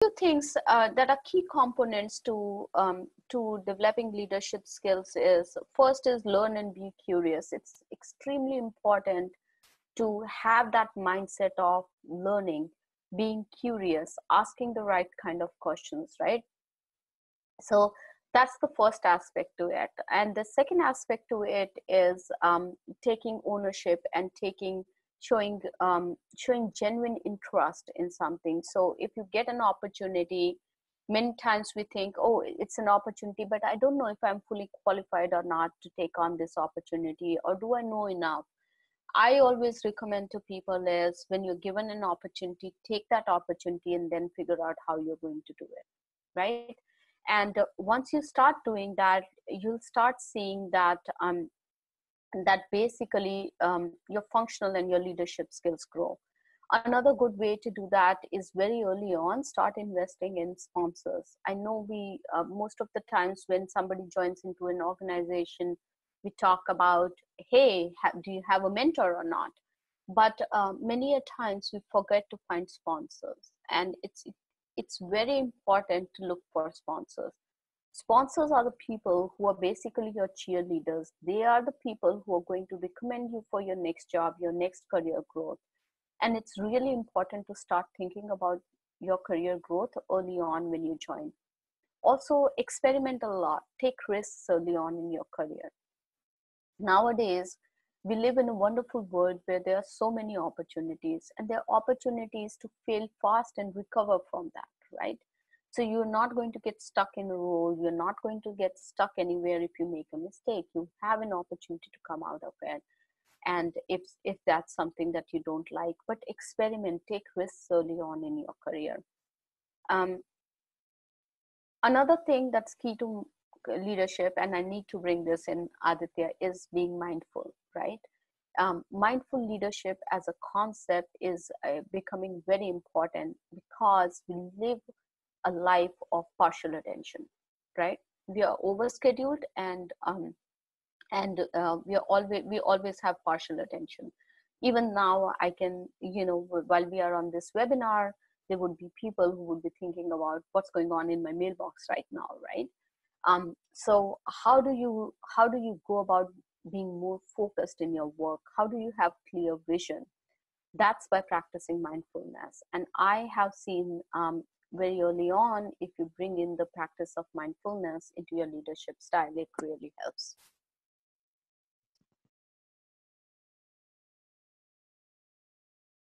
Few things that are key components to developing leadership skills is, first is learn and be curious. It's extremely important to have that mindset of learning, being curious, asking the right kind of questions, right? So that's the first aspect to it. And the second aspect to it is taking ownership and showing genuine interest in something. So if you get an opportunity, many times we think, oh, it's an opportunity, but I don't know if I'm fully qualified or not to take on this opportunity, or do I know enough? I always recommend to people is, when you're given an opportunity, take that opportunity and then figure out how you're going to do it, right? And once you start doing that, you'll start seeing that that basically your functional and your leadership skills grow. Another good way to do that is very early on, start investing in sponsors. I know we most of the times when somebody joins into an organization, we talk about, hey, do you have a mentor or not? But many a times we forget to find sponsors, and it's very important to look for sponsors. Sponsors are the people who are basically your cheerleaders. They are the people who are going to recommend you for your next job, your next career growth. And it's really important to start thinking about your career growth early on when you join. Also, experiment a lot, take risks early on in your career. Nowadays, we live in a wonderful world where there are so many opportunities, and there are opportunities to fail fast and recover from that, right? So you're not going to get stuck in a role. You're not going to get stuck anywhere if you make a mistake. You have an opportunity to come out of it. And if that's something that you don't like, but experiment, take risks early on in your career. Um, Another thing that's key to leadership, and I need to bring this in, Aditya, is being mindful, right? Mindful leadership as a concept is becoming very important because we live a life of partial attention, right? We are overscheduled, and we always have partial attention. Even now, I can, while we are on this webinar, there would be people who would be thinking about what's going on in my mailbox right now, right? So how do you go about being more focused in your work? How do you have clear vision? That's by practicing mindfulness. And I have seen very early on, if you bring in the practice of mindfulness into your leadership style, it really helps.